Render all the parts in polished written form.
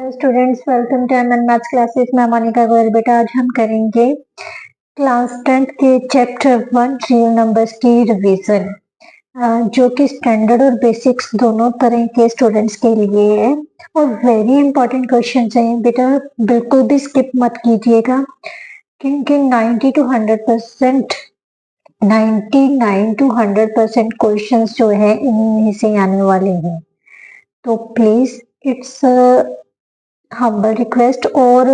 Students, welcome to MN maths classes में मोनिका गोयल। बेटा आज हम करेंगे क्लास 10th के चैप्टर 1 रियल नंबर्स की रिवीजन, जो कि स्टैंडर्ड और बेसिक्स दोनों तरह के स्टूडेंट्स के लिए है और वेरी इंपॉर्टेंट क्वेश्चंस हैं। बेटा बिल्कुल भी स्किप मत कीजिएगा क्योंकि 90 to 100% 99 to 100% क्वेश्चंस जो है इन्हीं से आने वाले हैं। तो प्लीज इट्स हम्बल रिक्वेस्ट। और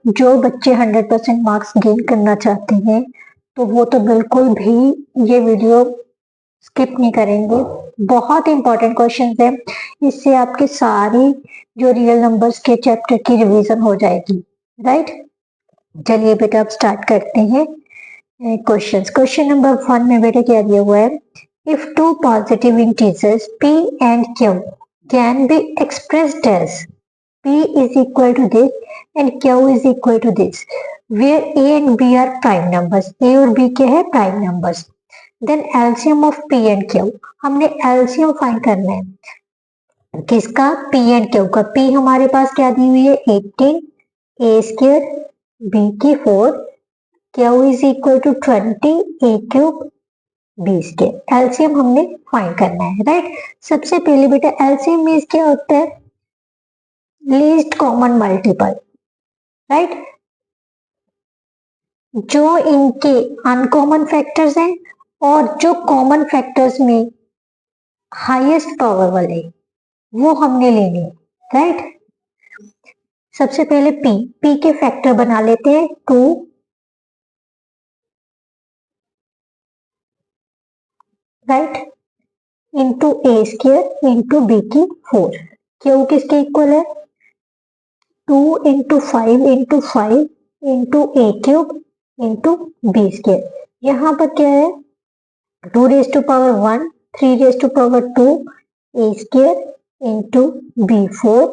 जो बच्चे 100% मार्क्स गेन करना चाहते हैं तो वो तो बिल्कुल भी ये वीडियो स्किप नहीं करेंगे। बहुत इंपॉर्टेंट क्वेश्चन है, इससे आपके सारी जो रियल नंबर्स के चैप्टर की रिवीजन हो जाएगी। राइट, चलिए बेटा अब स्टार्ट करते हैं क्वेश्चंस। क्वेश्चन नंबर 1 में बेटा क्या दिया हुआ है, if two positive integers p and q can be expressed as P is equal to this and Q is equal to this, where A and B are prime numbers. A और B क्या है? Prime numbers. Then LCM of P and Q. हमने LCM find करना है किसका? P and Q का। P हमारे पास क्या दी हुई है? 18, A स्क्वायर, B की 4, Q is equal to 20, A cube, B square. LCM हमने फाइंड करना है। राइट, सबसे पहले बेटा LCM मींस क्या होता है? Least common multiple. राइट, जो इनके अनकॉमन फैक्टर्स हैं और जो कॉमन फैक्टर्स में हाईएस्ट पावर वाले वो हमने लेने। राइट, सबसे पहले p के फैक्टर बना लेते हैं 2, right, into a square into b की 4। क्यों किसके इक्वल है? 2 into 5 into 5 into a cube into b square. यहाँ पर क्या है? 2 raise to power 1, 3 raise to power 2, a square into b 4,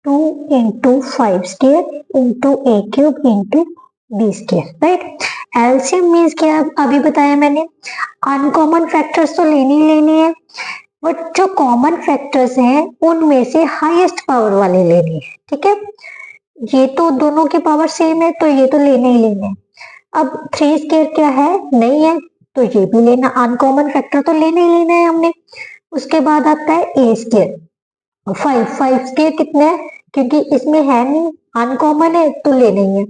2 into 5 square into a cube into b square. Right, LCM means क्या? अभी बताया मैंने, अनकॉमन फैक्टर्स तो लेने ही लेने हैं, बट जो कॉमन फैक्टर्स हैं उनमें से हाईएस्ट पावर वाले लेने हैं। ठीक है, ये तो दोनों की पावर सेम है तो ये तो लेने ही लेने हैं। अब 3 स्क्वायर क्या है? नहीं है तो ये भी लेना। अनकॉमन फैक्टर तो लेने ही लेना है हमने। उसके बाद आता है ए स्क्वायर, 5 स्क्वायर कितना है? क्योंकि इसमें है नहीं, अनकॉमन है तो लेना ही है।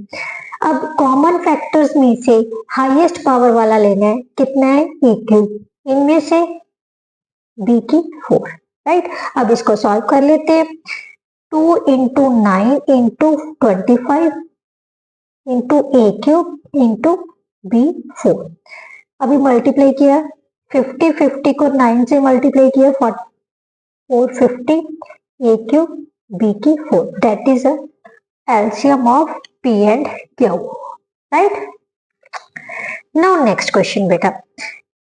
अब कॉमन फैक्टर्स में से हाईएस्ट पावर वाला लेना है, कितना है? ए क्यूब, इनमें से बी की 4। राइट, अब इसको सॉल्व कर लेते हैं। 2 into 9 into 25 into a cube into b 4। अभी मल्टीप्लाई किया, 50 को 9 से मल्टीप्लाई किया, 450, ए क्यूब बी की 4। That is LCM of P and Q. Right, now next question बेटा,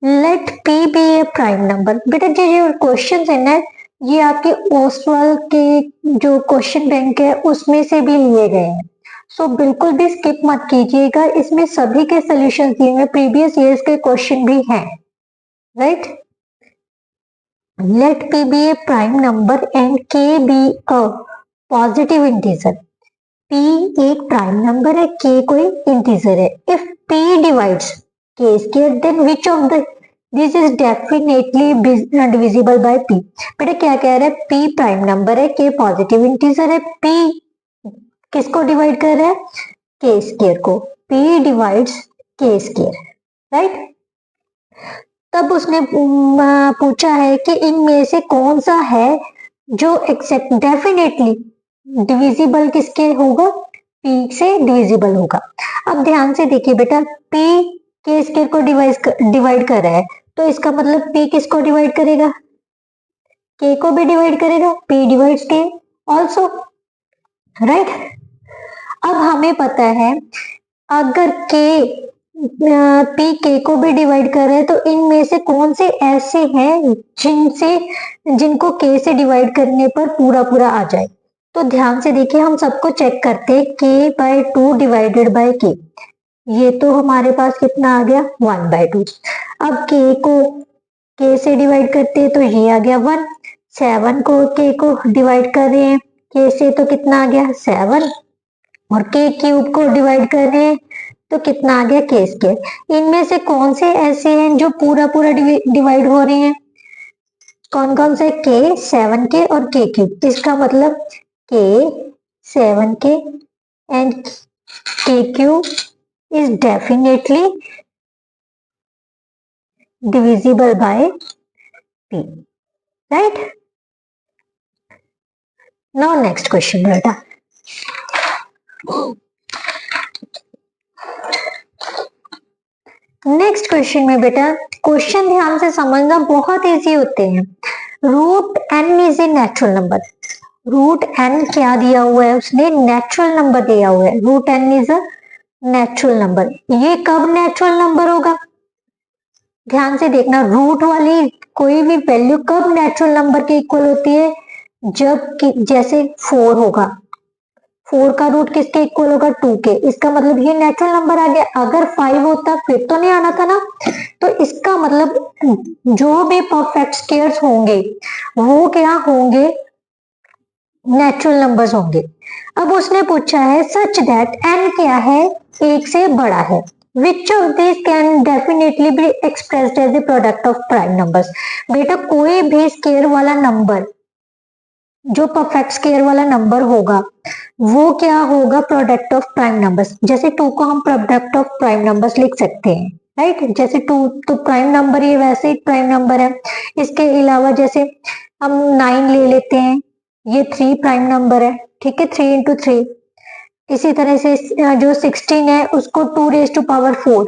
लेट पी बी ए प्राइम नंबर। बेटा जो क्वेश्चन है ना, ये आपके ओसवाल के जो क्वेश्चन बैंक है उसमें से भी लिए गए हैं, सो बिल्कुल भी स्किप मत कीजिएगा। इसमें सभी के सॉल्यूशंस दिए हुए, प्रीवियस ईयर्स के क्वेश्चन भी हैं। Right, let p be a prime number and k be a positive integer। p एक प्राइम नंबर है, k कोई इंटीजर है। if p divides k square then which of the this is definitely divisible by p। बेटा क्या कह रहा है? p prime number है, k पॉजिटिव इंटीजर है, p किसको डिवाइड कर रहा है? k स्क्वायर को। p divides k square. Right, तब उसने पूछा है कि इनमें से कौन सा है जो एक्सेप्ट डेफिनेटली डिविजिबल किसके होगा? p से डिविजिबल होगा। अब ध्यान से देखिए बेटा, p के स्क्वायर को डिवाइड कर रहा है तो इसका मतलब p किसको डिवाइड करेगा? k को भी डिवाइड करेगा। p divides k also. Right, अब हमें पता है अगर p k को भी डिवाइड कर रहे हैं तो इनमें से कौन से ऐसे हैं जिनको k से डिवाइड करने पर पूरा पूरा आ जाए। तो ध्यान से देखिए, हम सबको चेक करते हैं, k/2 डिवाइडेड बाय k, ये तो हमारे पास कितना आ गया? 1/2। अब k को k से डिवाइड करते हैं तो ये आ गया 1। 7 को k को डिवाइड कर रहे हैं के से तो कितना आ गया 7, और के क्यूब को डिवाइड करें तो कितना आ गया के स्क्वायर। इनमें से कौन से ऐसे हैं जो पूरा पूरा डिवाइड हो रहे हैं? कौन कौन से? के 7 के और के क्यूब। इसका मतलब के 7 के एंड के cube is definitely divisible by p, right? Now next question बेटा। नेक्स्ट क्वेश्चन में बेटा, क्वेश्चन ध्यान से समझना, बहुत इजी होते हैं। Root n is a natural number. Root n क्या दिया हुआ है? उसने नेचुरल नंबर दिया हुआ है। Root n is a natural number. ये कब नेचुरल नंबर होगा? ध्यान से देखना, रूट वाली कोई भी वैल्यू कब नेचुरल नंबर के इक्वल होती है? जब कि जैसे 4 होगा, 4 का रूट किसके इक्वल होगा? 2 के। इसका मतलब ये नेचुरल नंबर आ गया। अगर 5 होता फिर तो नहीं आना था ना। तो इसका मतलब जो भी परफेक्ट स्क्वायर्स होंगे वो क्या होंगे? नेचुरल नंबर्स होंगे। अब उसने पूछा है सच दैट n क्या है? 1 से बड़ा है। Which of these can definitely be expressed as a product of prime numbers? बेटा कोई भी स्क्वायर वाला नंबर, जो परफेक्ट स्क्वायर वाला नंबर होगा वो क्या होगा? Product of prime numbers. जैसे 2 को हम प्रोडक्ट ऑफ प्राइम नंबर्स लिख सकते हैं, राइट? जैसे 2 तो प्राइम नंबर ही वैसे ही प्राइम नंबर है। इसके अलावा जैसे हम 9 ले लेते हैं, ये 3 प्राइम नंबर है, ठीक है, 3 इंटू 3। इसी तरह से जो 16 है उसको 2⁴,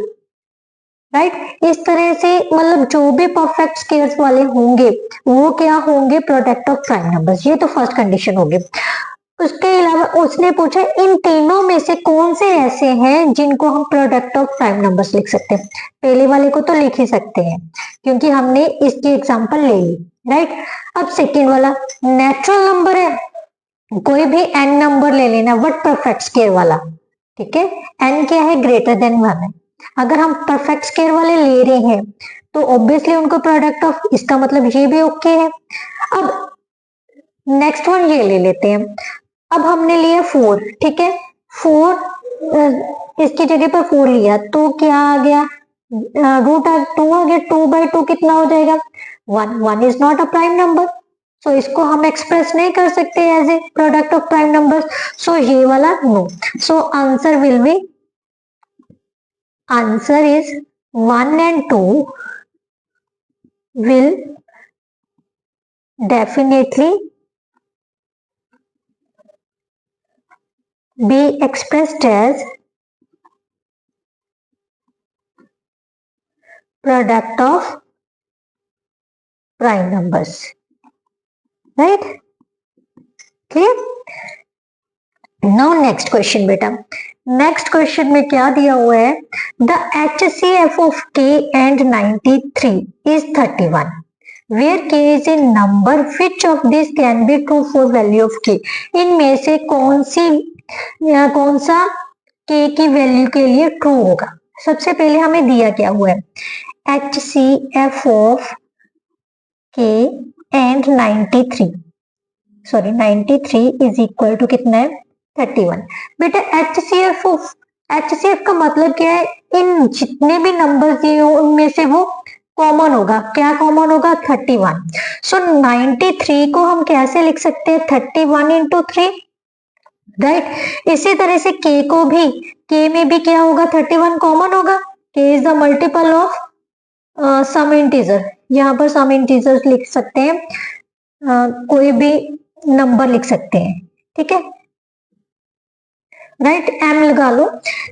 राइट? इस तरह से मतलब जो भी परफेक्ट स्क्वायर्स वाले होंगे वो क्या होंगे? Product of prime numbers. ये तो फर्स्ट कंडीशन होगी। उसके अलावा उसने पूछा इन तीनों में से कौन से ऐसे हैं जिनको हम प्रोडक्ट ऑफ प्राइम नंबर्स लिख सकते हैं? पहले वाले को तो लिख ही सकते हैं क्योंकि हमने इसकी एग्जांपल ले ली, राइट? अब सेकेंड वाला नेचुरल नंबर है, कोई भी n नंबर ले लेना बट परफेक्ट स्क्वायर वाला, ठीक है? n क्या है? ग्रेटर देन 1 है। अगर हम परफेक्ट स्क्वायर वाले ले रहे हैं तो ऑब्वियसली उनको प्रोडक्ट ऑफ, इसका मतलब ये भी ओके है। अब नेक्स्ट वन ये ले लेते हैं। अब हमने लिया 4, ठीक है, 4 इसकी जगह पर 4 लिया तो क्या आ गया? रूट 2 आ गया। 2/2 कितना हो जाएगा? 1। 1 is not a prime number, so इसको हम एक्सप्रेस नहीं कर सकते as a product of prime numbers, so ये वाला no. So answer will be, answer is 1 and 2 will definitely be expressed as product of prime numbers, right? Clear? Now next question बेटा, next question में क्या दिया हुआ है? The HCF of k and 93 is 31 where k is a number which of this can be true for value of k? इनमें से कौन सा k की वैल्यू के लिए ट्रू होगा? सबसे पहले हमें दिया क्या हुआ है? HCF of k and 93 is equal to कितना है? 31। बेटा HCF का मतलब क्या है? इन जितने भी नंबर्स दिए हो उनमें से वो कॉमन होगा। क्या कॉमन होगा? 31। सो 93 को हम कैसे लिख सकते हैं? 31 इंटू 3, राइट? इसी तरह से k को भी, k में भी क्या होगा? 31 कॉमन होगा। k is the multiple of some integer, यहाँ पर सम इंटीजर्स लिख सकते हैं, कोई भी नंबर लिख सकते हैं, ठीक है, राइट? m लगा लो।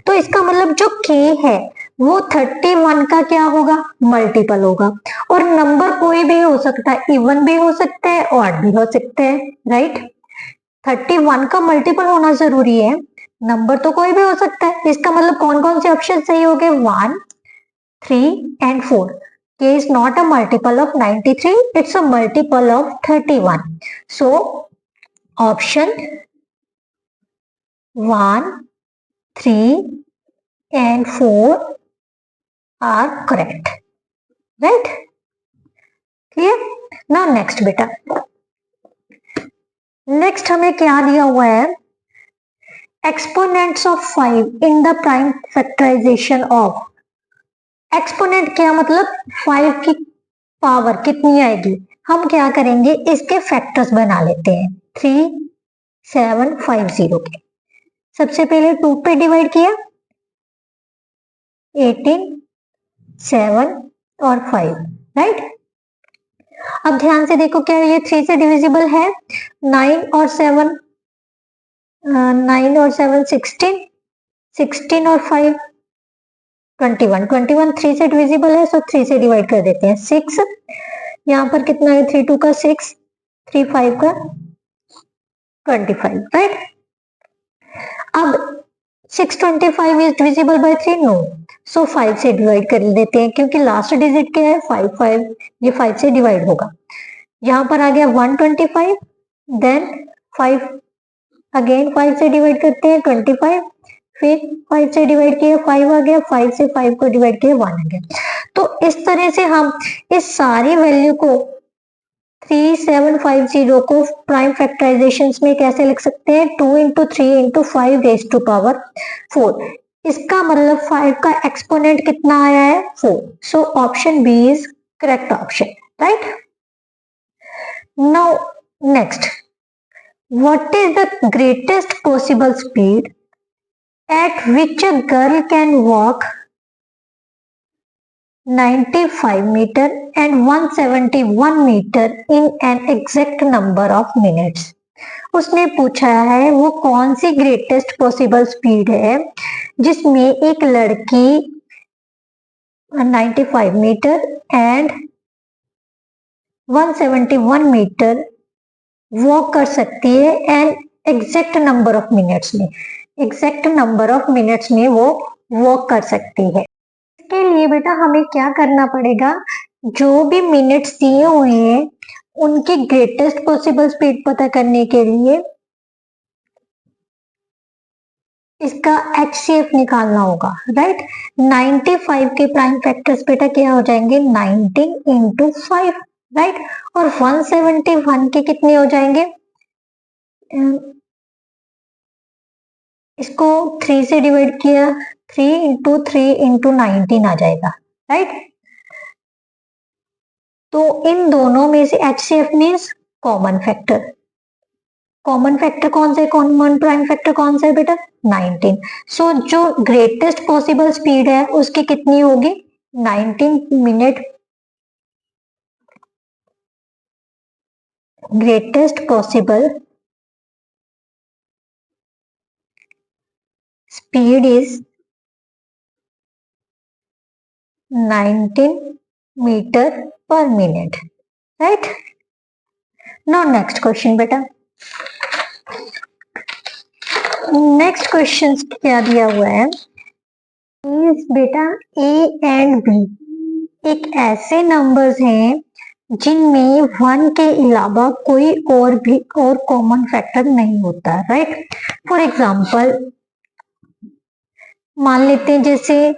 तो इसका मतलब जो k है वो 31 का क्या होगा? मल्टीपल होगा। और नंबर कोई भी हो सकता है, इवन भी हो सकता है, ऑड भी हो सकता है, राइट? 31 का मल्टीपल होना जरूरी है, नंबर तो कोई भी हो सकता है। इसका मतलब कौन कौन से ऑप्शन सही हो गए? 1, 3 and 4। k is not a multiple of 93, it's a multiple of 31. So option 1, 3 and 4 are correct, right? Clear? Now next बेटा, नेक्स्ट हमें क्या दिया हुआ है, exponents of 5 in the prime factorisation of. Exponent क्या मतलब 5 की पावर कितनी आएगी, हम क्या करेंगे इसके फैक्टर्स बना लेते हैं 3750 के। सबसे पहले 2 पे डिवाइड किया 18, 7 और 5, राइट। अब ध्यान से देखो क्या ये 3 से डिविजिबल है, 9 और 7 9 और 7 16, 16 और 5 21, 21 3 से डिविजिबल है, सो 3 से डिवाइड कर देते हैं 6। यहाँ पर कितना है 3 2 का 6, 3 5 का 25, राइट। अब 625 इज डिविजिबल बाय 3, नो, सो 5 से डिवाइड कर देते हैं क्योंकि लास्ट डिजिट क्या है 5 5, ये 5 से डिवाइड होगा। यहाँ पर आ गया 125, देन 5 अगेन 5 से डिवाइड करते हैं 25, फिर 5 से डिवाइड किया 5 आ गया, 5 से 5 को डिवाइड किया 1 आ गया। तो इस तरह से हम इस सारी वैल्यू को 3750 को प्राइम फैक्टराइजेशन में कैसे लिख सकते हैं, 2 into 3 into 5 raise to power 4। इसका मतलब 5 का एक्सपोनेंट कितना आया है 4, so option B is correct option, right. Now next, what is the greatest possible speed at which a girl can walk 95 meter and 171 meter in an exact number of minutes। उसने पूछा है वो कौन सी greatest possible speed है जिसमें एक लड़की 95 metre and 171 metre walk कर सकती है and exact number of minutes में, एग्जैक्ट नंबर ऑफ मिनट्स में वो वॉक कर सकती है। इसके लिए बेटा हमें क्या करना पड़ेगा, जो भी मिनट्स दिए हुए हैं उनकी ग्रेटेस्ट पॉसिबल स्पीड पता करने के लिए इसका HCF निकालना होगा, राइट। 95 के प्राइम फैक्टर्स बेटा क्या हो जाएंगे 19 इंटू 5, राइट। और 171 के कितने हो जाएंगे, इसको 3 से डिवाइड किया 3 इंटू 3 इंटू 19 आ जाएगा, राइट। तो इन दोनों में से HCF means common factor, common factor कौन सा है, कॉमन प्राइम फैक्टर कौन सा है बेटा 19। सो जो ग्रेटेस्ट पॉसिबल स्पीड है उसकी कितनी होगी 19 minute, greatest possible speed is 19 metre per minute, right. Now next question बेटा, नेक्स्ट क्वेश्चन क्या दिया हुआ है, बेटा A एंड B एक ऐसे नंबर्स हैं जिनमें 1 के अलावा कोई और भी और कॉमन फैक्टर नहीं होता, राइट। फॉर एग्जाम्पल मान लेते हैं जैसे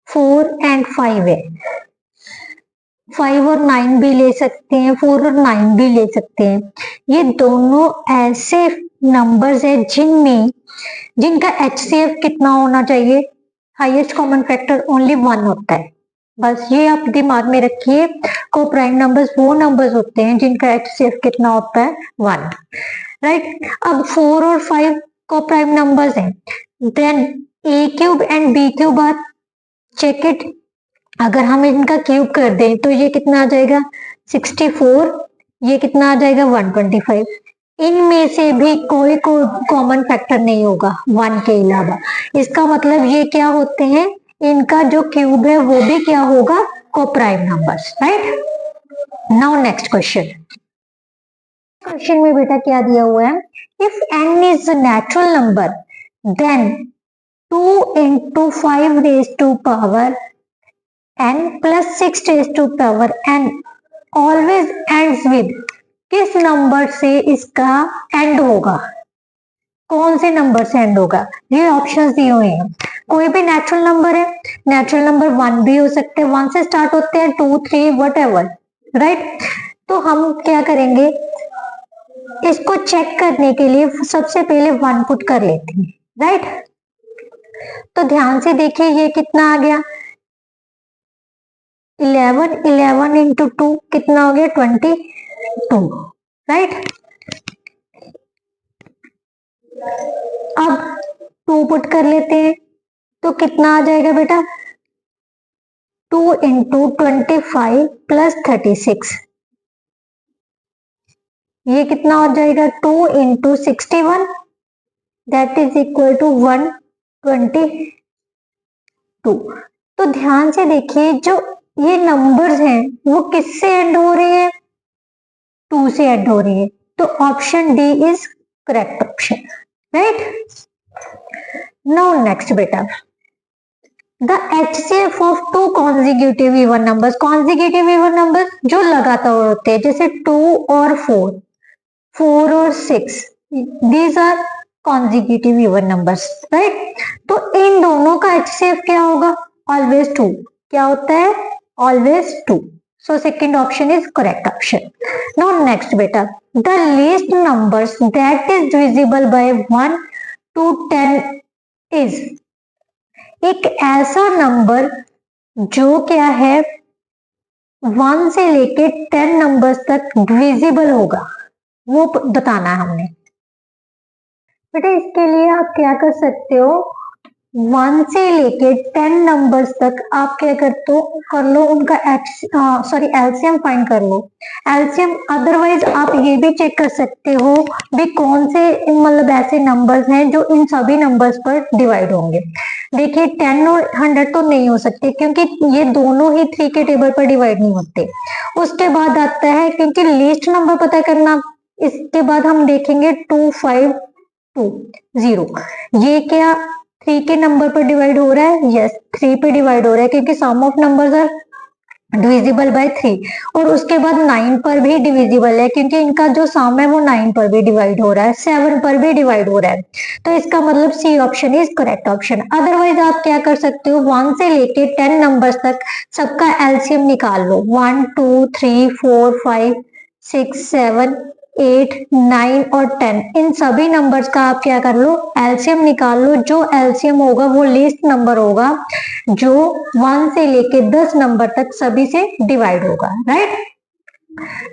4 एंड 5 है, 5 और 9 भी ले सकते हैं, 4 और 9 भी ले सकते हैं। ये दोनों ऐसे नंबर्स है जिनमें जिनका HCF कितना होना चाहिए, हाईएस्ट कॉमन फैक्टर ओनली 1 होता है। बस ये आप दिमाग में रखिए, को प्राइम नंबर्स वो नंबर्स होते हैं जिनका HCF कितना होता है 1, राइट। अब 4 और 5 को प्राइम नंबर्स हैं, then A cube and B cube are, check it, अगर हम इनका क्यूब कर दें तो ये कितना आ जाएगा 64, ये कितना आ जाएगा 125। इनमें से भी कोई कॉमन फैक्टर नहीं होगा 1 के अलावा, इसका मतलब ये क्या होते हैं, इनका जो क्यूब है वो भी क्या होगा coprime numbers, right. Now next question, question में बेटा क्या दिया हुआ है, if n is natural number then 2 into 5 raise to power n plus 6 raise to power n always ends with, किस नंबर से इसका एंड होगा, कौन से नंबर से एंड होगा। ये ऑप्शंस दिए हुए हैं, कोई भी नेचुरल नंबर है, नेचुरल नंबर 1 भी हो सकते हैं, 1 से स्टार्ट होते हैं 2 3 व्हाटएवर, राइट। तो हम क्या करेंगे इसको चेक करने के लिए सबसे पहले 1 पुट कर लेते हैं, राइट। तो ध्यान से देखिए ये कितना आ गया, 11 इंटू 2 कितना हो गया, 22, राइट। अब 2 पुट कर लेते हैं तो कितना आ जाएगा बेटा, 2 इंटू 25 प्लस 36, ये कितना हो जाएगा, 2 into 61 that is equal to 122। तो ध्यान से देखिए जो ये नंबर्स हैं वो किससे एंड हो रहे हैं, 2 से एंड हो रही है, तो option D is correct option, right. Now next बेटा, the HCF of 2 consecutive even numbers, consecutive even numbers जो लगातार होते हैं, जैसे 2 और 4, 4 और 6, these are consecutive even numbers, right. तो इन दोनों का HCF क्या होगा, ऑलवेज 2, क्या होता है, always 2, so second option is correct option. Now next बेटा, the least numbers that is divisible by 1 to 10 is, एक ऐसा नंबर जो क्या है 1 से लेके 10 नंबर्स तक डिविजिबल होगा, वो बताना है हमने। बेटा इसके लिए आप क्या कर सकते हो, 1 से लेके 10 नंबर्स तक आप क्या करते हो, कर लो उनका एलसीएम फाइंड कर लो, एलसीएम। अदरवाइज आप ये भी चेक कर सकते हो भी कौन से मतलब ऐसे नंबर्स हैं जो इन सभी नंबर्स पर डिवाइड होंगे। देखिए 10 और 100 तो नहीं हो सकते क्योंकि ये दोनों ही 3 के टेबल पर डिवाइड नहीं होते। उसके बाद आता है क्योंकि लीस्ट नंबर पता करना, इसके बाद हम देखेंगे 2520, ये क्या 3 के नंबर पर डिवाइड हो रहा है, यस 3 पे डिवाइड हो रहा है क्योंकि sum of numbers are divisible by 3, और उसके बाद 9 पर भी डिविजिबल है क्योंकि इनका जो सम है वो 9 पर भी डिवाइड हो रहा है, 7 पर भी डिवाइड हो रहा है, तो इसका मतलब C option is correct option. Otherwise आप क्या कर सकते हो, 1 से लेके 10 नंबर्स तक सबका एलसीएम निकाल लो, 1 2 3 4 5 6 7 8 9 और 10, इन सभी नंबर्स का आप क्या कर लो, एलसीएम निकाल लो। जो एलसीएम होगा वो लीस्ट नंबर होगा जो 1 से लेके 10 नंबर तक सभी से डिवाइड होगा, राइट।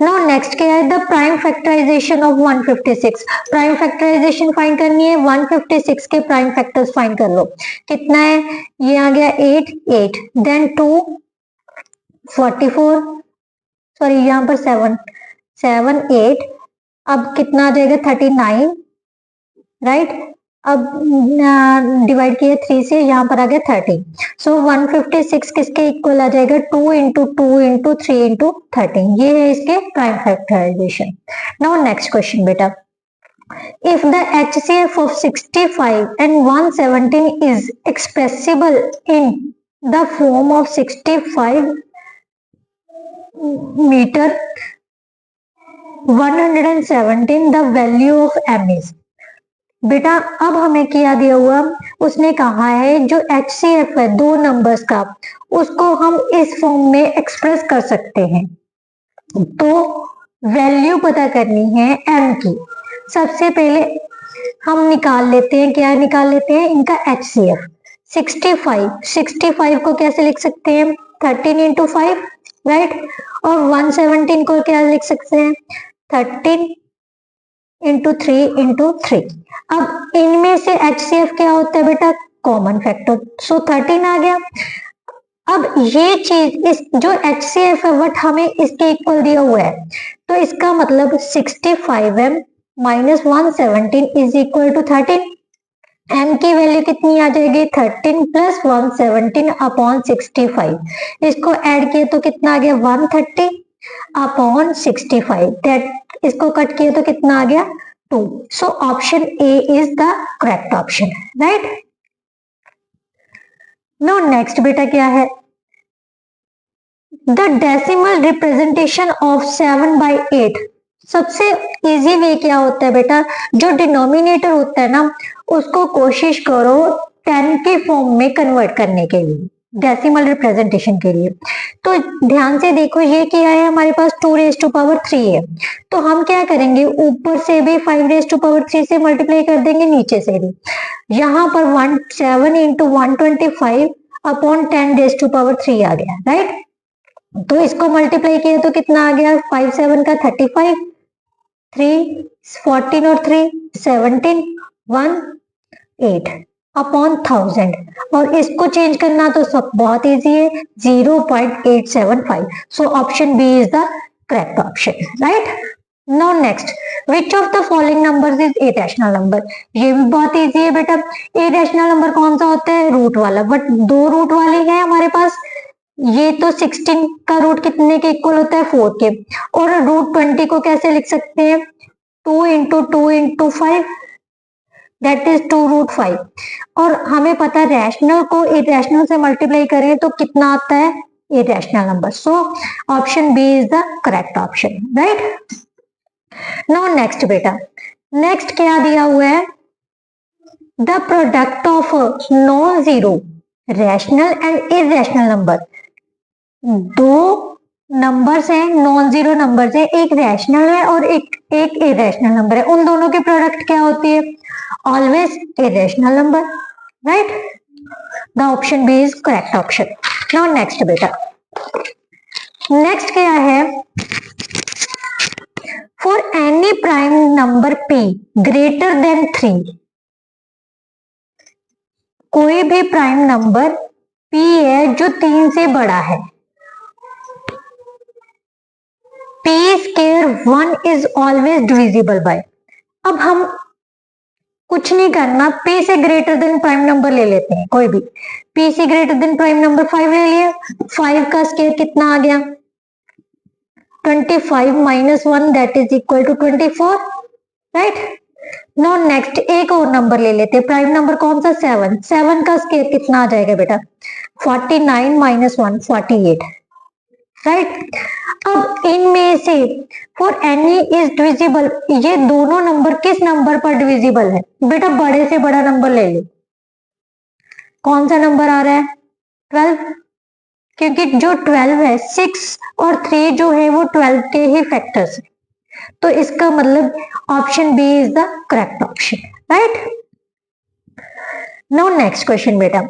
नाउ नेक्स्ट क्या है, the prime factorisation of 156, prime factorisation find करनी है, 156 के प्राइम फैक्टर्स फाइंड कर लो, कितना है, ये आ गया 8 8, देन 2 44, सॉरी यहाँ पर 7 7 8, अब कितना आ जाएगा 39, राइट। अब डिवाइड किया 3 से, यहाँ पर आ गया 13, सो 156 किसके इक्वल आ जाएगा, 2 इंटू 2 इंटू 3 इंटू 13, ये है इसके prime factorisation. Now next question बेटा, if the HCF of 65 and 117 is expressible in the form of 65 meter 117 the value of m is, बेटा अब हमें क्या दिया हुआ, उसने कहा है जो HCF है 2 नंबर्स का उसको हम इस फॉर्म में एक्सप्रेस कर सकते हैं, तो वैल्यू पता करनी है m की। सबसे पहले हम निकाल लेते हैं, क्या निकाल लेते हैं, इनका HCF। 65 को कैसे लिख सकते हैं, 13 इंटू 5, राइट, और 117 को क्या लिख सकते हैं, 13 इंटू 3 इंटू 3। अब इनमें से HCF क्या होता है बेटा, कॉमन फैक्टर, सो 13 आ गया। अब ये चीज इस जो HCF है वट हमें इसके इक्वल दिया हुआ है, तो इसका मतलब 65m minus 117 is equal to 13, m की वैल्यू कितनी आ जाएगी, 13 प्लस 117 अपॉन 65, इसको ऐड किए तो कितना आ गया 130 अपॉन 65, दैट इसको कट किए तो कितना आ गया 2, so option A is the correct option, right. No next बेटा क्या है, द डेसिमल रिप्रेजेंटेशन ऑफ 7/8, सबसे इजी वे क्या होता है बेटा, जो डिनोमिनेटर होता है ना उसको कोशिश करो 10 के फॉर्म में कन्वर्ट करने के लिए, डेसिमल रिप्रेजेंटेशन के लिए। तो ध्यान से देखो, ये क्या है, हमारे पास 2⁻³ है, तो हम क्या करेंगे, ऊपर से भी 5⁻³ से मल्टीप्लाई कर देंगे, नीचे से भी। यहाँ पर 7 × 125 अपॉन 10⁻³ आ गया, राइट। तो इसको मल्टीप्लाई किया तो कितना आ गया, 5 7 का 35, 3 14 और 3 17, 1 8 अपॉन 1000। और इसको चेंज करना तो सब बहुत इजी है, 0.875। So option B is the correct option, right. Now next, which of the following numbers is irrational number. ये भी बहुत इजी है बेटा। इरेशनल नंबर कौन सा होता है, रूट वाला, बट 2 रूट वाले हैं हमारे पास। ये तो 16 का रूट कितने के इक्वल होता है, 4 के। और √20 को कैसे लिख सकते हैं, 2 × 2 × 5, दैट इज 2√5। और हमें पता है रैशनल को इरेशनल से मल्टीप्लाई करें तो कितना आता है, irrational number. So option B is the correct option, right. Now next बेटा, नेक्स्ट क्या दिया हुआ है, the product of non zero rational and irrational number. दो नंबर्स हैं, नॉन जीरो नंबर्स है, एक रैशनल है और एक इरेशनल नंबर है। उन दोनों की प्रोडक्ट क्या होती है, always irrational number, right. The option B is correct option. Now next बेटा, नेक्स्ट क्या है, for any prime number p greater than 3, कोई भी प्राइम नंबर p है जो 3 से बड़ा है, p² 1 is always divisible by। अब हम कुछ नहीं करना, p से ग्रेटर देन प्राइम नंबर ले लेते हैं, कोई भी। p से ग्रेटर देन प्राइम नंबर 5 ले लिया, 5 का स्क्वायर कितना आ गया, 25 - 1 that is equal to 24, right. Now next एक और नंबर ले लेते हैं, प्राइम नंबर कौन सा, 7। 7 का स्क्वायर कितना आ जाएगा बेटा, 49 - 1 48, राइट। अब इनमें से फॉर एनी इज डिविजिबल, ये दोनों नंबर किस नंबर पर डिविजिबल है बेटा, बड़े से बड़ा नंबर ले लो। कौन सा नंबर आ रहा है, 12, क्योंकि जो 12 है, 6 और 3 जो है वो 12 के ही फैक्टर्स है। तो इसका मतलब option B is the correct option, right. Now next question बेटा,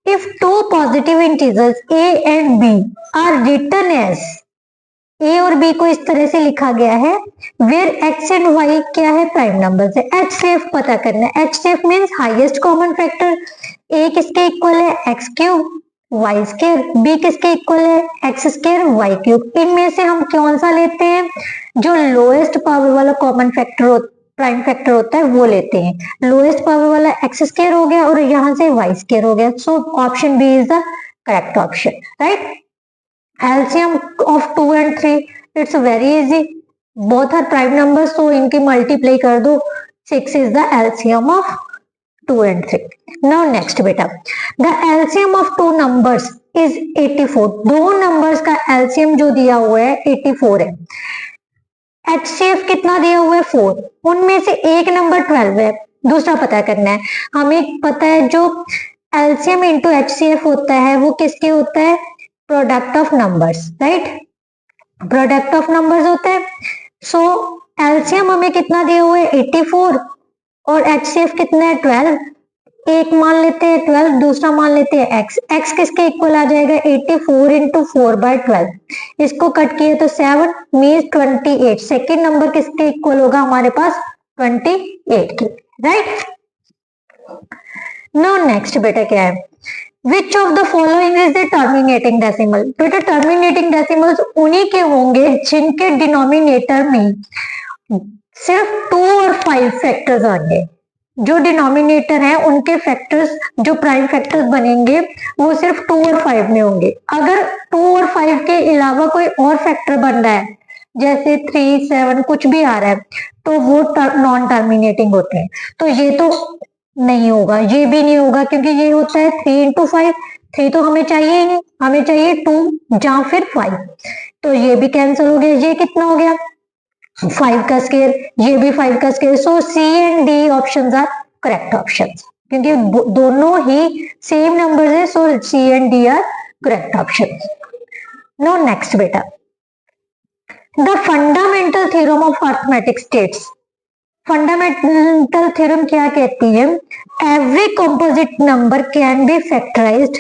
if 2 positive integers a and b are written as, a और b को इस तरह से लिखा गया है, वेयर x एंड y क्या है, प्राइम नंबर्स है। HCF पता करना है, HCF means highest common factor. a किसके इक्वल है, x³ y², b किसके इक्वल है, x² y³। इनमें से हम कौन सा लेते हैं, जो लोएस्ट पावर वाला कॉमन फैक्टर प्राइम फैक्टर होता है वो लेते हैं। लोएस्ट पावर वाला x² हो गया और यहाँ से y² हो गया। So option B is the correct option, right. LCM of 2 and 3, it's very easy, both are prime numbers, तो इनकी मल्टीप्लाई कर दो, 6 is the LCM of 2 and 3। Now next बेटा, the LCM of 2 numbers is 84। दो numbers का LCM जो दिया हुआ है 84 है। HCF कितना दिया हुआ है, 4, उनमें से एक नंबर 12 है, दूसरा पता करना है। हमें पता है जो एलसीएम इंटू HCF होता है वो किसके होता है, product of numbers, right, product of numbers होता है। सो एलसीएम हमें कितना दिया हुआ है, 84, और HCF कितना है, 12। एक मान लेते हैं 12, दूसरा मान लेते हैं x किसके इक्वल आ जाएगा, 84 × 4/12। इसको कट किए तो 7 मीन्स 28। सेकेंड नंबर किसके इक्वल होगा हमारे पास, 28 के, राइट। नाउ नेक्स्ट बेटा क्या है, विच of the following is the terminating decimal. बेटा टर्मिनेटिंग डेसिमल्स उन्हीं के होंगे जिनके डिनोमिनेटर में सिर्फ 2 और 5 फैक्टर्स आएंगे। जो डिनोमिनेटर है उनके फैक्टर्स, जो प्राइम फैक्टर्स बनेंगे वो सिर्फ 2 और 5 में होंगे। अगर 2 और 5 के अलावा कोई और फैक्टर बन रहा है, जैसे 3 7 कुछ भी आ रहा है, तो वो नॉन टर्मिनेटिंग होते हैं। तो ये तो नहीं होगा, ये भी नहीं होगा, क्योंकि ये होता है 3 × 5, 3 तो हमें चाहिए ही नहीं, हमें चाहिए 2 या फिर 5, तो ये भी कैंसिल हो गया। ये कितना हो गया, 5 का स्क्वायर, ये भी 5 का square. So C and D options are correct options, क्योंकि दोनों ही सेम नंबर है, so C and D are correct option. No next बेटा, the fundamental theorem of arithmetic states. Fundamental theorem क्या कहती है? Every composite number can be factorised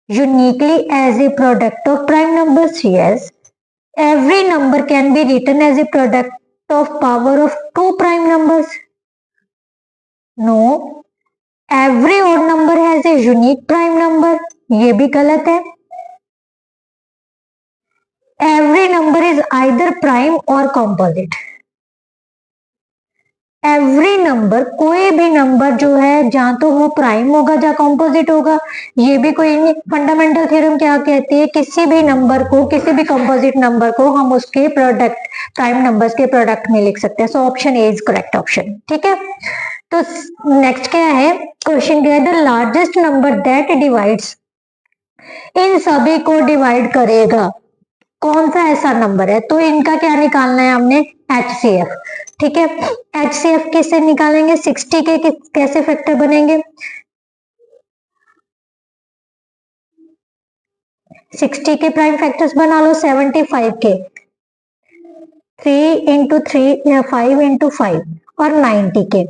uniquely as a product of prime numbers. Yes, every number can be written as a product of power of two prime numbers. No, every odd number has a unique prime number. ये भी गलत है। Every number is either prime or composite. Every number, कोई भी number जो है जहां तो वो प्राइम होगा जहां कॉम्पोजिट होगा, ये भी कोई नहीं। फंडामेंटल थ्योरम क्या कहती है? किसी भी नंबर को, किसी भी कॉम्पोजिट नंबर को हम उसके प्रोडक्ट, प्राइम नंबर्स के प्रोडक्ट में लिख सकते हैं। So option A is correct option. ठीक है, तो नेक्स्ट क्या है क्वेश्चन? क्या है? The largest number that divides, इन सभी को डिवाइड करेगा, कौन सा ऐसा नंबर है? तो इनका क्या निकालना है हमने? HCF। ठीक है, HCF कैसे निकालेंगे? 60 के कैसे फैक्टर बनेंगे? 60 के प्राइम फैक्टर्स बना लो 75 के, 3 इंटू 3, 5 इंटू 5 और 90 के।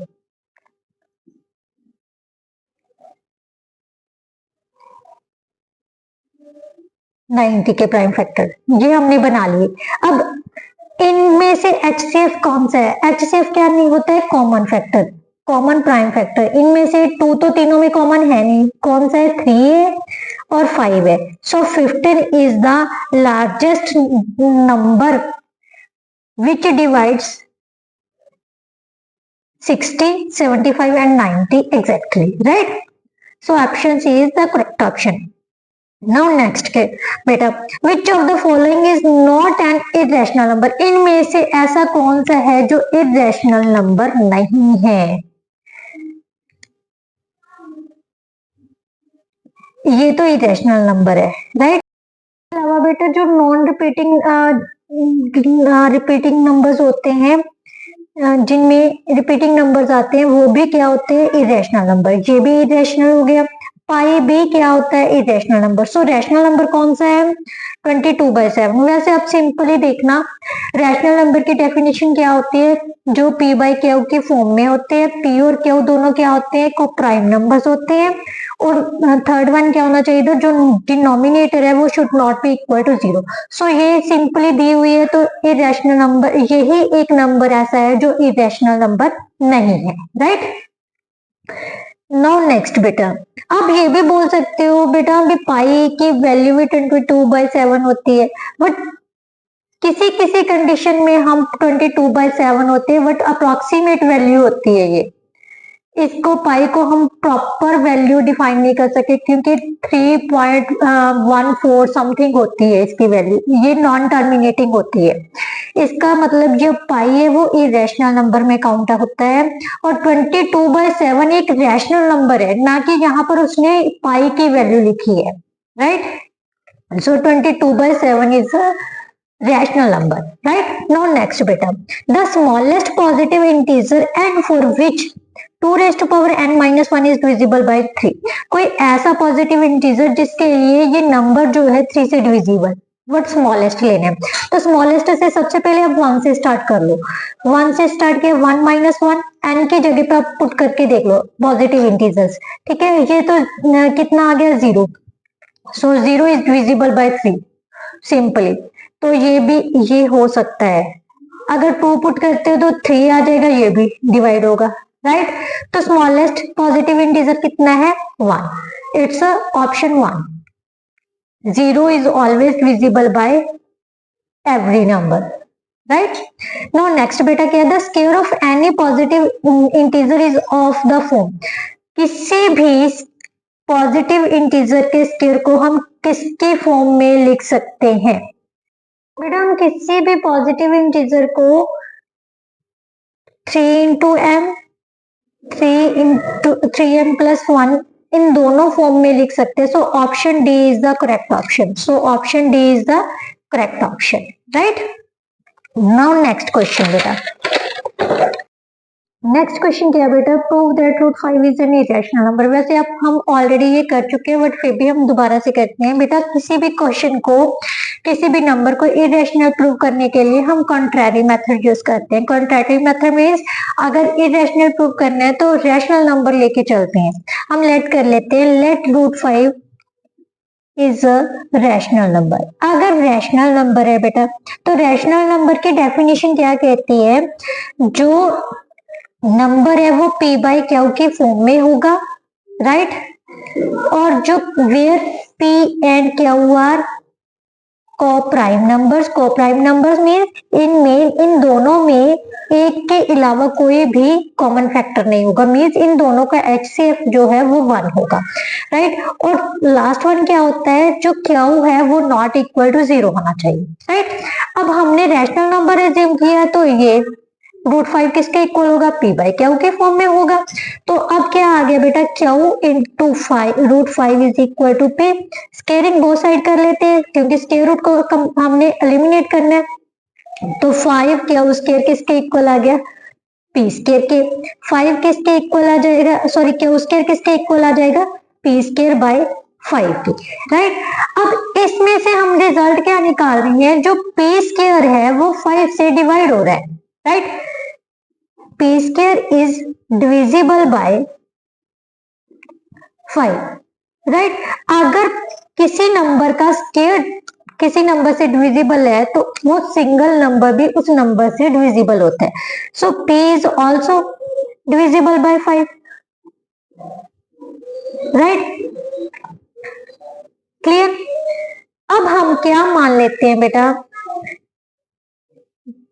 के प्राइम फैक्टर ये हमने बना लिए। अब इनमें से HCF कौन सा है? HCF क्या नहीं होता है? Common factor, common prime factor. इनमें से 2 तो तीनों में कॉमन है नहीं, कौन सा है? 3 है और 5 है। सो 15 is the largest number which divides 60, 75 and 90 exactly, right? So option C is the correct option. Now next के बेटा, which of the following is not an irrational number? इनमें से ऐसा कौन सा है जो irrational number नहीं है? ये तो irrational number है, right? अलावा बेटा जो नॉन रिपीटिंग नंबर्स होते हैं, जिनमें रिपीटिंग नंबर्स आते हैं, वो भी क्या होते हैं? Irrational number. ये भी इरेशनल हो गया। पाई भी क्या होता है? Irrational number. सो रैशनल नंबर कौन सा है? 22/7। वैसे आप सिंपली देखना, रैशनल नंबर की डेफिनेशन क्या होती है? जो p बाई क्यू के फॉर्म में होते हैं। p और q दोनों क्या होते हैं? को प्राइम नंबर्स होते हैं। और थर्ड वन क्या होना चाहिए? जो डिनोमिनेटर है वो should not be equal to 0। So ये सिंपली दी हुई है, तो इरेशनल नंबर, यही एक नंबर ऐसा है जो इरेशनल नंबर नहीं है, राइट? नाउ नेक्स्ट बेटा, आप ये भी बोल सकते हो बेटा अभी पाई की वैल्यू भी 22/7 होती है, बट किसी किसी कंडीशन में हम 22/7 होते हैं, बट अप्रोक्सीमेट वैल्यू होती है ये। इसको पाई को हम प्रॉपर वैल्यू डिफाइन नहीं कर सके, क्योंकि 3.14 समथिंग होती है इसकी वैल्यू, ये नॉन टर्मिनेटिंग होती है। इसका मतलब जो पाई है वो इरेशनल नंबर में काउंट होता है, और 22/7 एक रैशनल नंबर है, ना कि यहाँ पर उसने पाई की वैल्यू लिखी है, right? So 22/7 is a rational number, right? Now next beta, the smallest positive integer and for which 2 raised to power n minus 1 is divisible by 3। कोई ऐसा पॉजिटिव इंटीजर जिसके लिए ये नंबर जो है 3 से डिविजिबल, वट स्मॉलेस्ट लेना है। तो स्मॉलेस्ट से सबसे पहले आप 1 से स्टार्ट कर लो। 1 से स्टार्ट किया, 1 - 1 n की जगह पे आप पुट करके देख लो पॉजिटिव इंटीजर्स। ठीक है, ये तो कितना आ गया? 0। सो 0 इज डिविजिबल बाय 3 सिंपली। तो ये भी ये हो सकता है। अगर 2 पुट करते हो तो 3 आ जाएगा, ये भी डिवाइड होगा, राइट? तो स्मॉलेस्ट पॉजिटिव इंटीजर कितना है? 1। It's option 1। 0 is always divisible by every number, right? Now next बेटा क्या है? The square of any positive integer is of the form. किसी भी पॉजिटिव इंटीजर के स्क्वायर को हम किसके फॉर्म में लिख सकते हैं? बेटा हम किसी भी पॉजिटिव इंटीजर को 3 × m, 3m + 1 इन दोनों फॉर्म में लिख सकते हैं। So option D is the correct option. So option D is the correct option, right? Now next question बेटा, नेक्स्ट क्वेश्चन क्या है बेटा, prove that root 5 is an irrational number. वैसे अब हम ऑलरेडी ये कर चुके हैं बट फिर भी हम दोबारा से करते हैं बेटा। किसी भी क्वेश्चन को, किसी भी नंबर को इरेशनल प्रूव करने के लिए हम कॉन्ट्रैरी मेथड यूज करते हैं। कॉन्ट्रैरी मेथड मीन्स अगर इरेशनल प्रूव करना है तो रैशनल नंबर लेके चलते हैं। हम लेट कर लेते हैं, let root 5 is a rational number. अगर रैशनल नंबर है बेटा तो रैशनल नंबर की डेफिनेशन क्या कहती है, जो नंबर है वो p बाई क्यू के फॉर्म में होगा, राइट। और जो where p and q are coprime numbers means इन दोनों में एक के अलावा कोई भी कॉमन फैक्टर नहीं होगा, मीन्स इन दोनों का HCF जो है वो 1 होगा, राइट। और लास्ट वन क्या होता है, जो क्यू है वो नॉट इक्वल टू 0 होना चाहिए, राइट। अब हमने रैशनल नंबर एज्यूम किया तो ये रूट 5 किसके इक्वल होगा, p बाई क्यू के फॉर्म में होगा। तो अब क्या आ गया बेटा, q into root 5 is equal to p। Squaring दो साइड कर लेते हैं क्योंकि स्केयर रूट को हमने एलिमिनेट करना है। तो 5 क्यू स्केयर किसके इक्वल आ गया, p स्केयर के। 5 किसके इक्वल आ जाएगा, सॉरी क्यू स्केयर किसके इक्वल आ जाएगा, p स्केयर बाय 5 की, राइट। अब इसमें से हम रिजल्ट क्या निकाल रहे हैं, जो p स्केयर है वो 5 से डिवाइड हो रहा है, right. p square is divisible bye 5, right. अगर किसी नंबर का स्केयर किसी नंबर से डिविजिबल है तो वो सिंगल नंबर भी उस नंबर से डिविजिबल होता है। सो p is also divisible by 5, right, clear. अब हम क्या मान लेते हैं बेटा,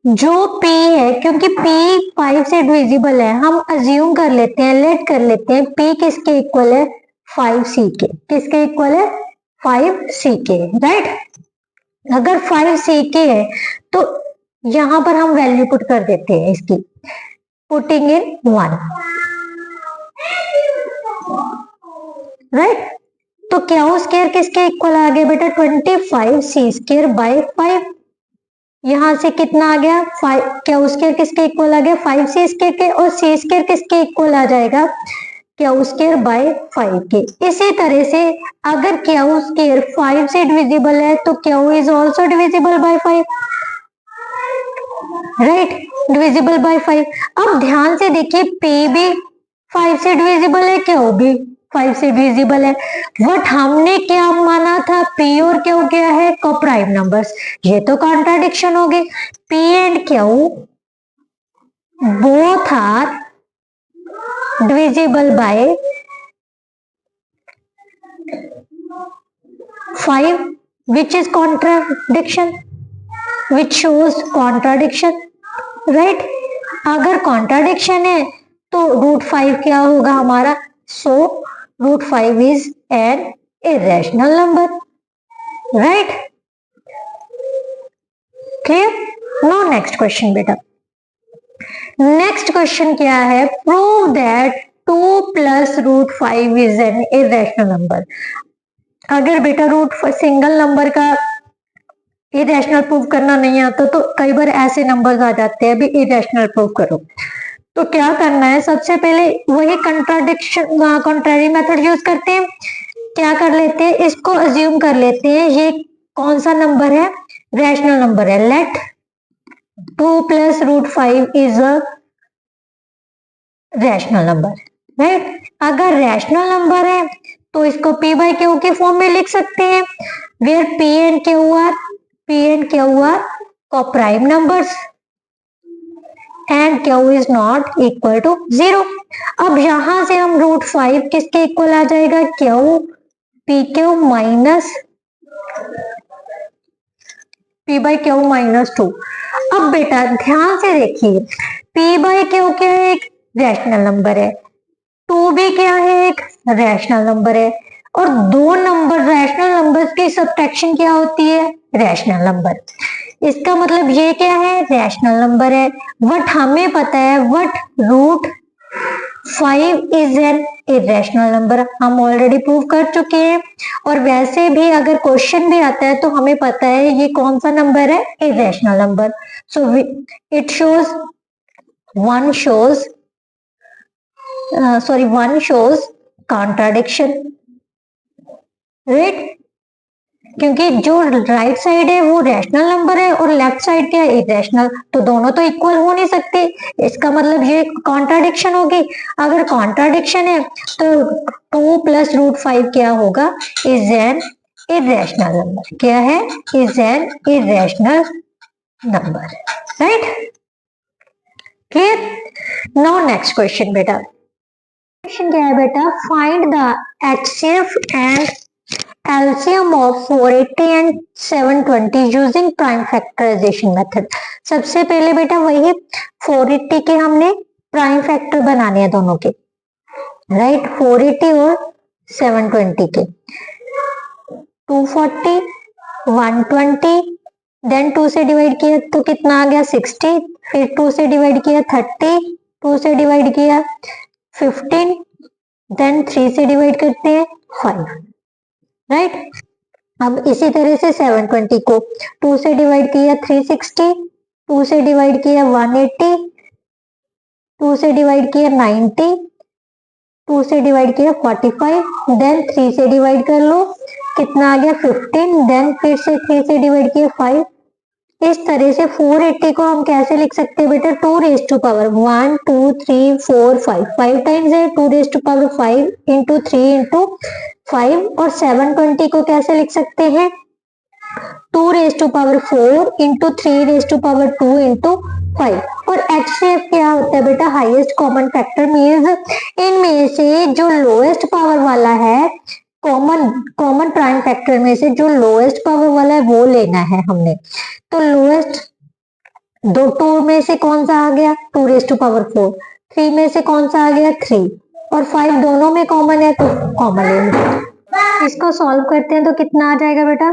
जो p है, क्योंकि p 5 से डिविजिबल है, हम अज्यूम कर लेते हैं, लेट कर लेते हैं p किसके इक्वल है, 5c के। किसके इक्वल है, 5c के, राइट। अगर 5c के है तो यहां पर हम वैल्यू पुट कर देते हैं इसकी, पुटिंग इन 1, राइट। तो क्यू स्केयर किसके इक्वल आ गया बेटा, 25c स्केयर बाय 5। यहां से कितना आ गया, 5 क्यू स्केयर किसके इक्वल आ गया, 5c स्केयर के। और c स्केयर किसके इक्वल आ जाएगा, क्यू स्केयर बाय 5 के। इसी तरह से अगर क्यू स्केयर 5 से डिविजिबल है तो Q is also divisible by 5, right, divisible by 5। अब ध्यान से देखिए, p भी 5 से डिविजिबल है, क्यू भी 5 से डिविजिबल है। बट हमने क्या माना था, p और q क्या है, को-प्राइम नंबर्स। ये तो कॉन्ट्राडिक्शन हो गई, p and q both are divisible by 5, which is contradiction, which shows contradiction, right। अगर contradiction है तो रूट 5 क्या होगा हमारा, so root 5 is an irrational number, right, clear। now next question बेटा, नेक्स्ट क्वेश्चन क्या है, prove that 2 plus root 5 is an irrational number. अगर बेटा रूट सिंगल नंबर का इरेशनल प्रूव करना नहीं आता तो कई बार ऐसे नंबर्स आ जाते हैं, अभी इरेशनल प्रूव करो। तो क्या करना है, सबसे पहले वही कॉन्ट्रैरी मेथड यूज करते हैं। क्या कर लेते हैं, इसको अज्यूम कर लेते हैं ये कौन सा नंबर है, रैशनल नंबर है। Let 2 plus root 5 is a rational number, right. अगर रैशनल नंबर है तो इसको p बाई क्यू के फॉर्म में लिख सकते हैं, where p and q are coprime numbers and q is not equal to 0। अब यहां से हम रूट 5 किसके इक्वल आ जाएगा, p Q minus p by Q minus 2। अब बेटा ध्यान से देखिए, p बाई क्यू क्या है, एक रैशनल नंबर है, 2 भी क्या है, एक रैशनल नंबर है। और दो नंबर रैशनल नंबर्स की सब्ट्रैक्शन क्या होती है, रैशनल नंबर। इसका मतलब ये क्या है, रैशनल नंबर है। बट हमें पता है what root 5 is an irrational number, हम ऑलरेडी प्रूव कर चुके हैं। और वैसे भी अगर क्वेश्चन भी आता है तो हमें पता है ये कौन सा नंबर है, irrational number. So it shows, one shows 1 shows contradiction, right? क्योंकि जो राइट साइड है वो रैशनल नंबर है और लेफ्ट साइड क्या है, इरेशनल, तो दोनों तो इक्वल हो नहीं सकते, इसका मतलब ये कॉन्ट्राडिक्शन होगी। अगर कॉन्ट्राडिक्शन है तो 2 + √5 क्या होगा, इज एन इरेशनल नंबर। क्या है, is an irrational number, right? Clear? Now next question बेटा, क्वेश्चन क्या है बेटा, find the HCF and LCM of 480 and 720 using prime factorization method। सबसे पहले बेटा वही 480 के हमने प्राइम फैक्टर बनाने हैं दोनों के, राइट? 480 और 720 के, 240, 120, देन 2 से डिवाइड किया तो कितना आ गया 60, फिर 2 से डिवाइड किया 30, 2 से डिवाइड किया 15, देन 3 से डिवाइड करते हैं 5, राइट? अब इसी तरह से 720 को 2 से डिवाइड किया 360, 2 से डिवाइड किया 180, 2 से डिवाइड किया 90, 2 से डिवाइड किया 45, देन 3 से डिवाइड कर लो, कितना आ गया 15, देन फिर से 3 से डिवाइड किया 5। इस तरह से 480 को हम कैसे लिख सकते हैं बेटा, 2 raised to power 1 2 3 4 5, 5 टाइम्स है 2 raised to power 5 into 3 into 5। और 720 को कैसे लिख सकते हैं, 2 raised to power 4 into 3 raised to power 2 into 5। और HCF क्या होता है बेटा, हाईएस्ट कॉमन फैक्टर, मीन्स इनमें से जो लोएस्ट पावर वाला है, कॉमन प्राइम फैक्टर में से जो लोएस्ट पावर वाला है वो लेना है हमने। तो लोएस्ट 2 में से कौन सा आ गया, 2 raised to power 4, 3 में से कौन सा आ गया 3, और 5 दोनों में कॉमन है तो कॉमन ले। इसको सॉल्व करते हैं तो कितना आ जाएगा बेटा,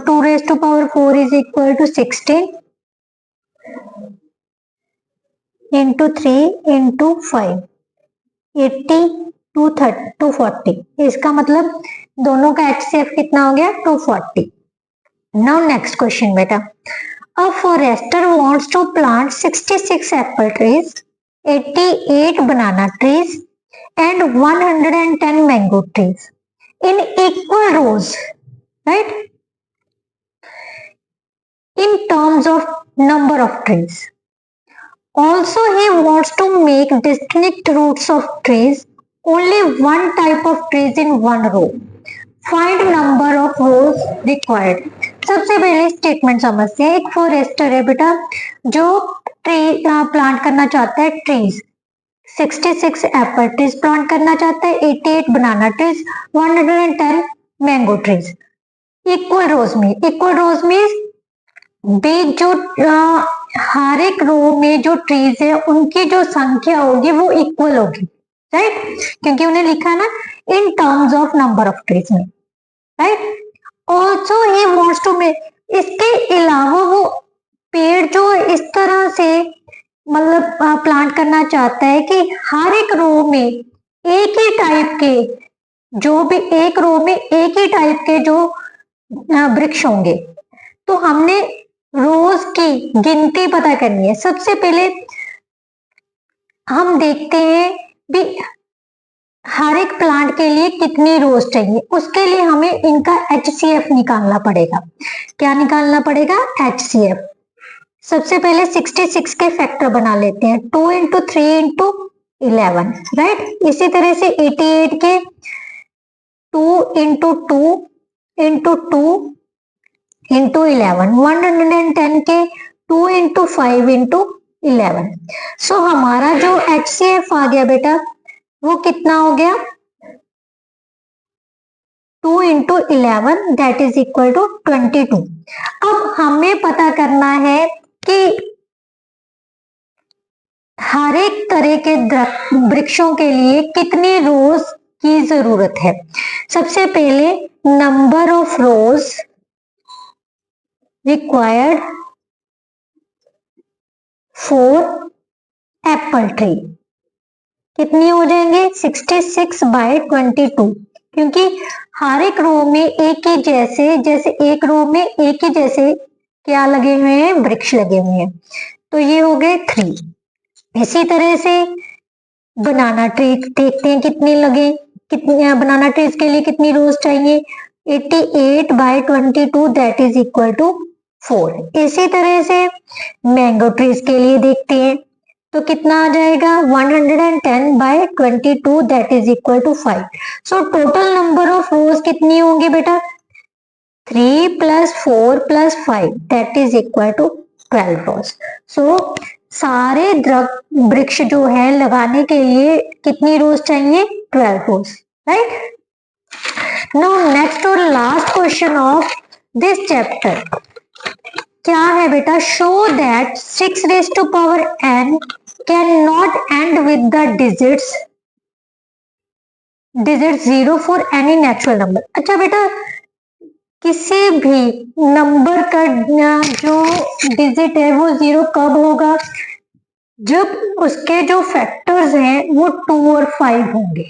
2 raised to power 4 is equal to 16 into 3 into 5, 80 240। इसका मतलब दोनों का HCF कितना हो गया, 240। नाउ नेक्स्ट क्वेश्चन बेटा, a forester wants to plant 66 apple trees, 88 banana trees and 110 mango trees in equal rows, right? In terms of number of trees. Also he wants to make distinct roots of trees, only one type of trees in one row. Find number of rows required। सबसे पहले statement समझते हैं। एक forester है बेटा जो tree plant करना चाहता है, ट्रीज 66 एप्पल ट्रीज प्लांट करना चाहता है, 88 banana trees, 110 mango trees equal रोज में। इक्वल रोज में बीच जो हर एक रो में जो ट्रीज है उनकी जो संख्या होगी वो इक्वल होगी, राइट? क्योंकि उन्हें लिखा ना in terms of number of trees में, right? Also he wants to make, इसके अलावा वो पेड़ जो इस तरह से मतलब प्लांट करना चाहता है कि हर एक रो में एक ही टाइप के, जो भी एक रो में एक ही टाइप के जो वृक्ष होंगे। तो हमने रोज की गिनती पता करनी है। सबसे पहले हम देखते हैं भी हर एक प्लांट के लिए कितनी रोज चाहिए, उसके लिए हमें इनका HCF निकालना पड़ेगा। क्या निकालना पड़ेगा, HCF। सबसे पहले 66 के फैक्टर बना लेते हैं, 2 इंटू 3 इंटू 11, राइट? इसी तरह से 88 के 2 इंटू 2 इंटू 2 इंटू 11, 110 के 2 इंटू 5 इंटू 11। सो हमारा जो HCF आ गया बेटा वो कितना हो गया, 2 into 11 that is equal to 22। अब हमें पता करना है कि हर एक तरह के वृक्षों के लिए कितनी रोज की जरूरत है। सबसे पहले number of rose required for apple tree कितनी हो जाएंगे, 66 बाय 22, क्योंकि हर एक रो में एक ही जैसे एक रो में एक ही जैसे क्या लगे हुए हैं, वृक्ष लगे हुए हैं। तो ये हो गए 3 इसी तरह से बनाना ट्री देखते हैं कितने लगे, कितने बनाना ट्रीज के लिए कितनी रोज चाहिए, 88/22 दैट इज इक्वल टू 4। इसी तरह से मैंगो ट्रीज के लिए देखते हैं तो कितना आ जाएगा 110/22 दैट इज इक्वल टू 5। सो टोटल नंबर ऑफ रोज कितनी होंगी बेटा 3 + 4 + 5 that is equal to 12 rows. So सारे वृक्ष जो है लगाने के लिए कितनी रोज चाहिए 12 रोज, राइट। नाउ नेक्स्ट और last question of this chapter क्या है बेटा, show that 6n can not and with the digits 0 for any natural number. अच्छा बेटा किसी भी नंबर का जो डिजिट है वो 0 कब होगा, जब उसके जो फैक्टर्स हैं वो 2 और 5 होंगे,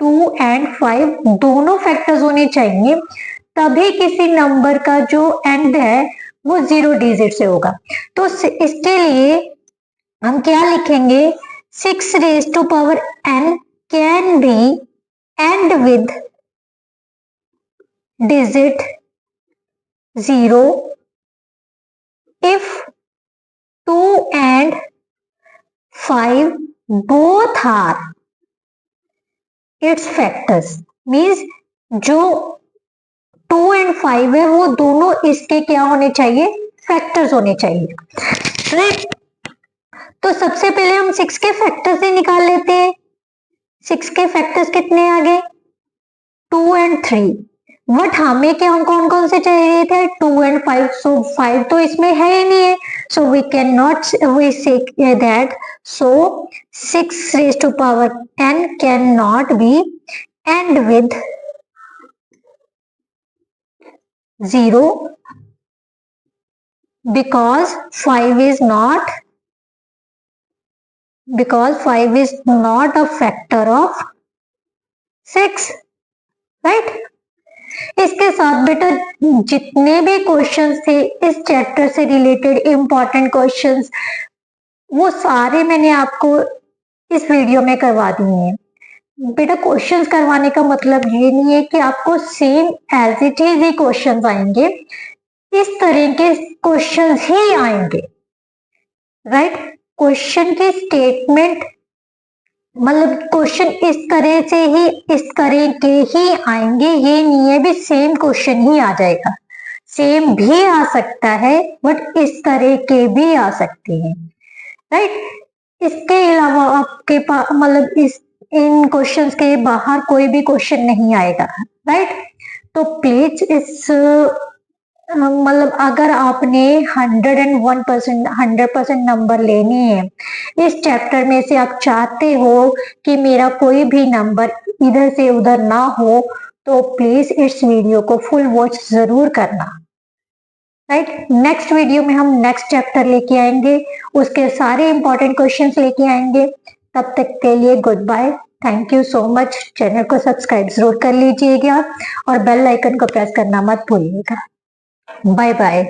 2 and 5 दोनों फैक्टर्स होने चाहिए, तभी किसी नंबर का जो एंड है वो 0 डिजिट से होगा। तो इसके लिए हम क्या लिखेंगे 6n can be and with digit 0 if 2 and 5 both are its factors, means जो 2 and 5 है वो दोनों इसके क्या होने चाहिए फैक्टर्स होने चाहिए, राइट। तो सबसे पहले हम 6 के फैक्टर्स ही निकाल लेते हैं। 6 के फैक्टर्स कितने आ गए 2 and 3, बट हमें क्या कौन कौन से चाहिए थे 2 and 5, सो 5 तो इसमें है ही नहीं है, so we cannot we say that so 6n cannot be end with 0 because 5 is not a factor of 6, right। इसके साथ बेटा जितने भी क्वेश्चंस थे इस चैप्टर से रिलेटेड इंपॉर्टेंट क्वेश्चंस वो सारे मैंने आपको इस वीडियो में करवा दिए हैं। बेटा क्वेश्चंस करवाने का मतलब ये नहीं है कि आपको सेम एज इट इज ही क्वेश्चंस आएंगे, इस तरह के क्वेश्चंस ही आएंगे, राइट। क्वेश्चन की स्टेटमेंट मतलब क्वेश्चन इस तरह के ही आएंगे, ये नहीं है भी सेम क्वेश्चन ही आ जाएगा, सेम भी आ सकता है बट इस तरह के भी आ सकते हैं, राइट। इसके अलावा आपके पास मतलब इन क्वेश्चंस के बाहर कोई भी क्वेश्चन नहीं आएगा, राइट। तो प्लीज इस मतलब अगर आपने 100% नंबर लेने हैं इस चैप्टर में से, आप चाहते हो कि मेरा कोई भी नंबर इधर से उधर ना हो, तो प्लीज इस वीडियो को फुल वॉच जरूर करना, राइट। नेक्स्ट वीडियो में हम नेक्स्ट चैप्टर लेके आएंगे, उसके सारे इंपॉर्टेंट क्वेश्चंस लेके आएंगे। तब तक के लिए goodbye, thank you so much. Channel को सब्सक्राइब जरूर कर लीजिएगा और बेल आइकन को प्रेस करना मत भूलिएगा। Bye bye.